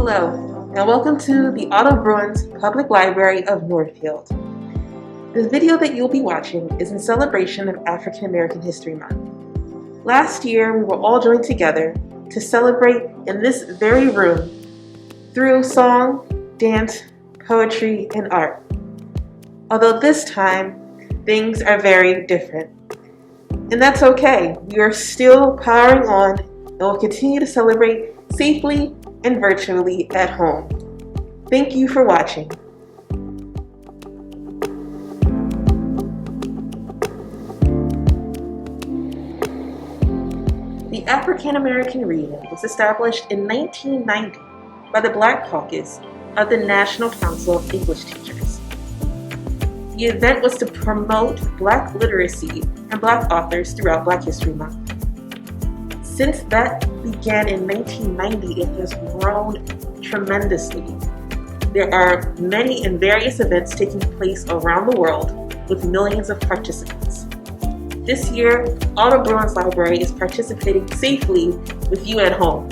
Hello, and welcome to the Otto Bruins Public Library of Northfield. The video that you'll be watching is in celebration of African American History Month. Last year, we were all joined together to celebrate in this very room through song, dance, poetry, and art. Although this time, things are very different. And that's okay. We are still powering on and will continue to celebrate safely and virtually at home. Thank you for watching. The African American Reading was established in 1990 by the Black Caucus of the National Council of English Teachers. The event was to promote Black literacy and Black authors throughout Black History Month. Since that began in 1990, it has grown tremendously. There are many and various events taking place around the world with millions of participants. This year, Otto Bruins Library is participating safely with you at home,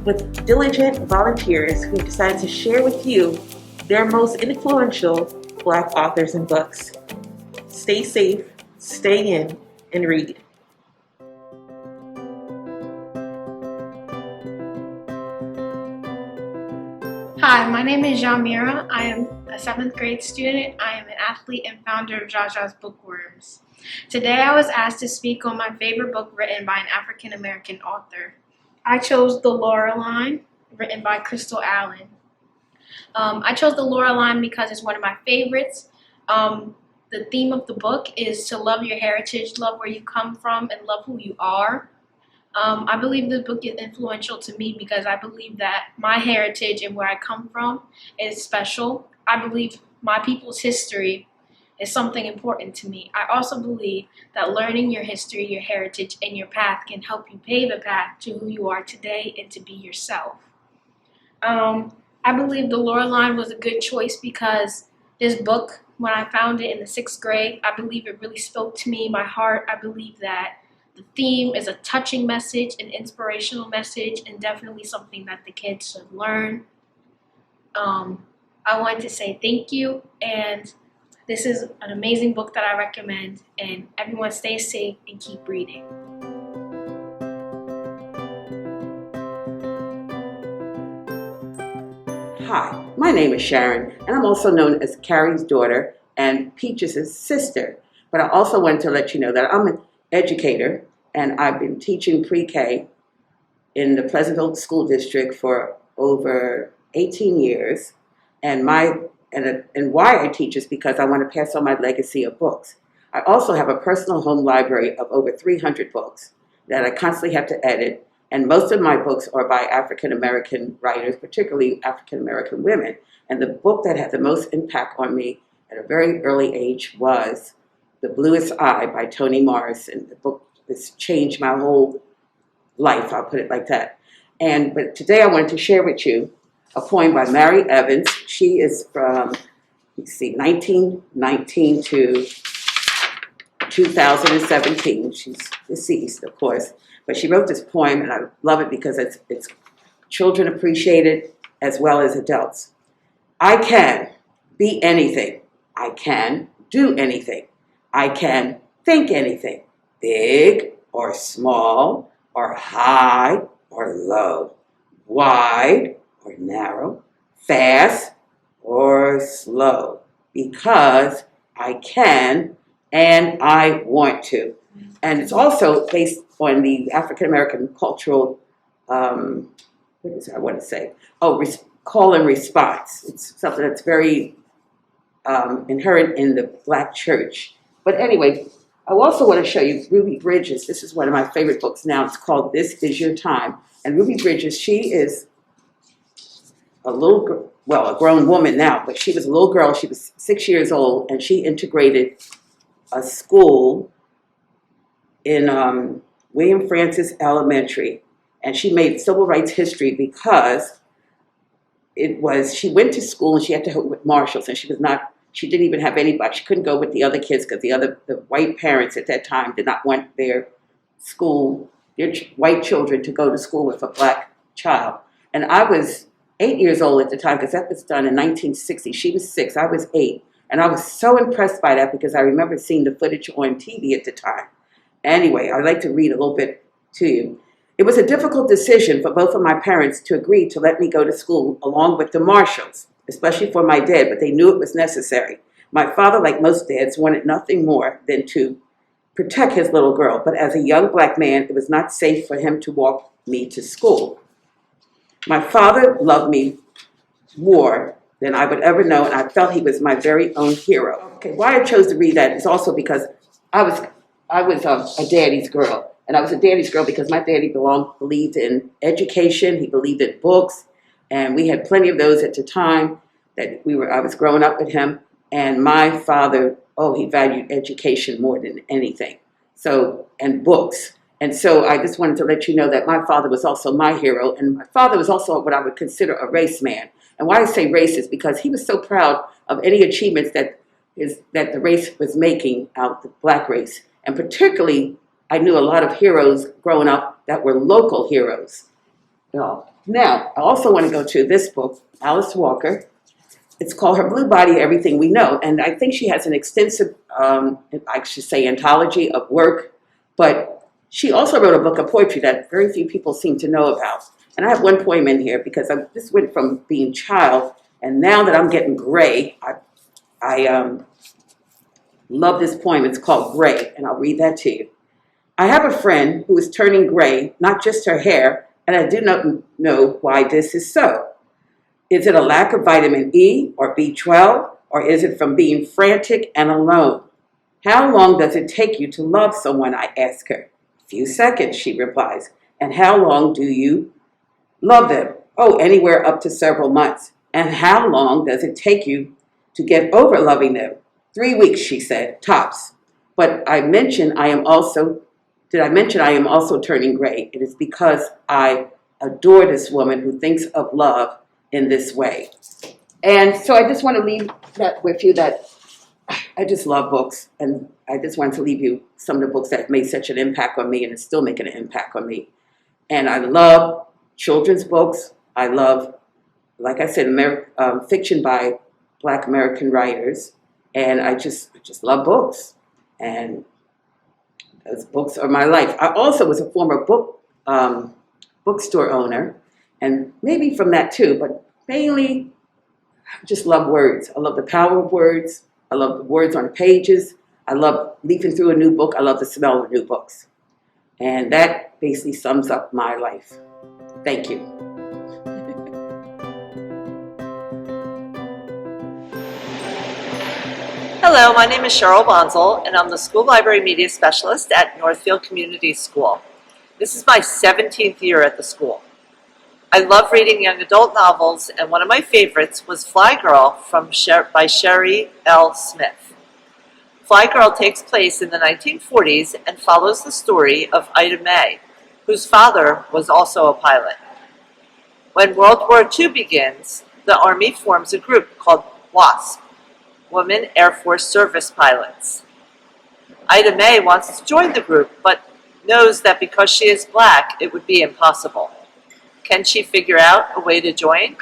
with diligent volunteers who have decided to share with you their most influential Black authors and books. Stay safe, stay in, and read. Hi, my name is Jamira. I am a 7th grade student. I am an athlete and founder of Jaja's Bookworms. Today I was asked to speak on my favorite book written by an African American author. I chose The Loraline, written by Crystal Allen. I chose The Loraline because it's one of my favorites. The theme of the book is to love your heritage, love where you come from, and love who you are. I believe this book is influential to me because I believe that my heritage and where I come from is special. I believe my people's history is something important to me. I also believe that learning your history, your heritage, and your path can help you pave a path to who you are today and to be yourself. I believe The Loraline was a good choice because this book, when I found it in the 6th grade, I believe it really spoke to me, my heart. I believe that the theme is a touching message, an inspirational message, and definitely something that the kids should learn. I wanted to say thank you, and this is an amazing book that I recommend, and everyone stay safe and keep reading. Hi, my name is Sharon, and I'm also known as Carrie's daughter and Peaches' sister. But I also wanted to let you know that I'm an educator, and I've been teaching pre-K in the Pleasantville School District for over 18 years. And why I teach is because I want to pass on my legacy of books. I also have a personal home library of over 300 books that I constantly have to edit. And most of my books are by African American writers, particularly African American women. And the book that had the most impact on me at a very early age was The Bluest Eye by Toni Morrison. The book has changed my whole life, I'll put it like that. But today I wanted to share with you a poem by Mary Evans. She is from, 1919 to 2017. She's deceased, of course. But she wrote this poem, and I love it because it's children appreciate it as well as adults. I can be anything. I can do anything. I can think anything, big or small or high or low, wide or narrow, fast or slow, because I can and I want to. And it's also based on the African American cultural, call and response. It's something that's very inherent in the Black church. But anyway, I also want to show you Ruby Bridges. This is one of my favorite books now. It's called This Is Your Time. And Ruby Bridges, she is a grown woman now, but she was a little girl. She was 6 years old, and she integrated a school in William Francis Elementary. And she made civil rights history because she went to school and she had to help with marshals, and she didn't even have anybody. She couldn't go with the other kids because the white parents at that time did not want their white children to go to school with a Black child. And I was 8 years old at the time, because that was done in 1960. She was 6, I was 8. And I was so impressed by that because I remember seeing the footage on TV at the time. Anyway, I'd like to read a little bit to you. It was a difficult decision for both of my parents to agree to let me go to school along with the Marshalls, especially for my dad, but they knew it was necessary. My father, like most dads, wanted nothing more than to protect his little girl, but as a young black man, it was not safe for him to walk me to school. My father loved me more than I would ever know, and I felt he was my very own hero. Okay, why I chose to read that is also because I was a daddy's girl, and I was a daddy's girl because my daddy believed in education. He believed in books, and we had plenty of those at the time that I was growing up with him. And my father, he valued education more than anything. And books. And so I just wanted to let you know that my father was also my hero, and my father was also what I would consider a race man. And why I say race is because he was so proud of any achievements that the race was making out, the black race. And particularly, I knew a lot of heroes growing up that were local heroes. Now, I also want to go to this book, Alice Walker. It's called Her Blue Body, Everything We Know. And I think she has an extensive, I should say, anthology of work. But she also wrote a book of poetry that very few people seem to know about. And I have one poem in here because I just went from being child, and now that I'm getting gray, I love this poem. It's called Gray, and I'll read that to you. I have a friend who is turning gray, not just her hair, and I do not know why this is so. Is it a lack of vitamin E or B12, or is it from being frantic and alone? How long does it take you to love someone, I ask her. A few seconds, she replies. And how long do you love them? Oh, anywhere up to several months. And how long does it take you to get over loving them? 3 weeks, she said, tops. But did I mention I am also turning gray? It is because I adore this woman who thinks of love in this way. And so I just want to leave that with you, that I just love books, and I just wanted to leave you some of the books that made such an impact on me and is still making an impact on me. And I love children's books. I love, like I said, fiction by Black American writers, and I just love books. And those books are my life. I also was a former bookstore owner, and maybe from that too, but mainly I just love words. I love the power of words. I love the words on the pages. I love leafing through a new book. I love the smell of new books. And that basically sums up my life. Thank you. Hello, my name is Cheryl Bonzel, and I'm the School Library Media Specialist at Northfield Community School. This is my 17th year at the school. I love reading young adult novels, and one of my favorites was Fly Girl by Sherry L. Smith. Fly Girl takes place in the 1940s and follows the story of Ida May, whose father was also a pilot. When World War II begins, the Army forms a group called WASP, Women Air Force Service Pilots. Ida May wants to join the group, but knows that because she is black, it would be impossible. Can she figure out a way to join?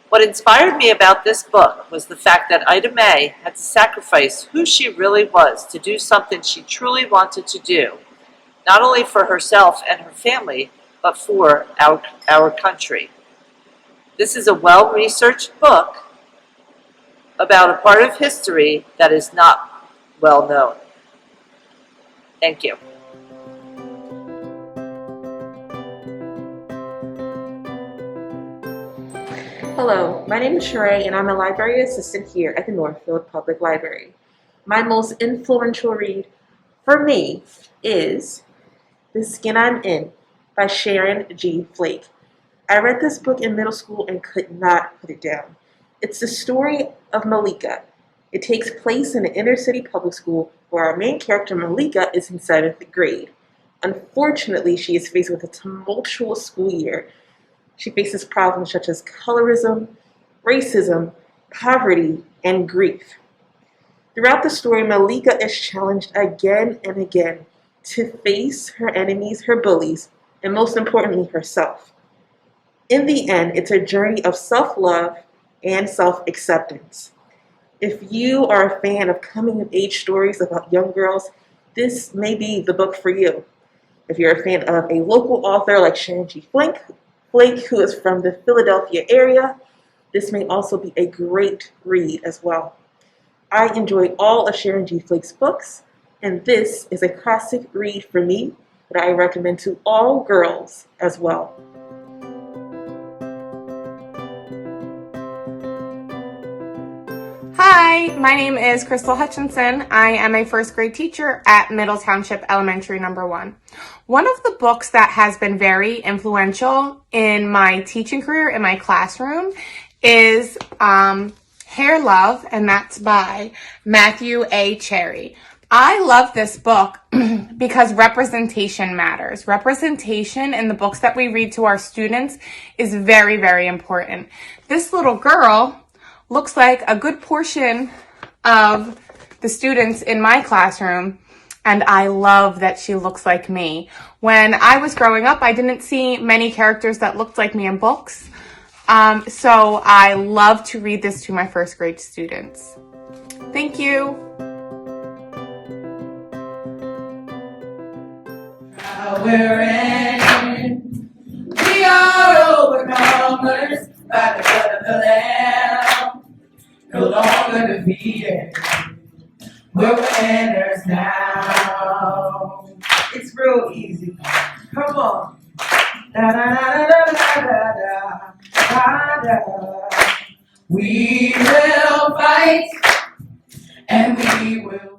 What inspired me about this book was the fact that Ida May had to sacrifice who she really was to do something she truly wanted to do, not only for herself and her family, but for our country. This is a well-researched book about a part of history that is not well known. Thank you. Hello, my name is Sheree, and I'm a library assistant here at the Northfield Public Library. My most influential read for me is The Skin I'm In by Sharon G. Flake. I read this book in middle school and could not put it down. It's the story of Malika. It takes place in an inner city public school where our main character, Malika, is in 7th grade. Unfortunately, she is faced with a tumultuous school year. She faces problems such as colorism, racism, poverty, and grief. Throughout the story, Malika is challenged again and again to face her enemies, her bullies, and most importantly, herself. In the end, it's a journey of self-love and self-acceptance. If you are a fan of coming-of-age stories about young girls, this may be the book for you. If you're a fan of a local author like Sharon G. Flake, who is from the Philadelphia area, this may also be a great read as well. I enjoy all of Sharon G. Flake's books, and this is a classic read for me that I recommend to all girls as well. Hi, my name is Crystal Hutchinson. I am a first grade teacher at Middle Township Elementary number 1. One of the books that has been very influential in my teaching career in my classroom is Hair Love, and that's by Matthew A. Cherry. I love this book because representation matters. Representation in the books that we read to our students is very, very important. This little girl looks like a good portion of the students in my classroom, and I love that she looks like me. When I was growing up, I didn't see many characters that looked like me in books, so I love to read this to my first grade students. Thank you. We're in. We are overcomers by the blood of the Lamb. No longer defeated. We're winners now. It's real easy. Come on. Da da da da da da da da. We will fight and we will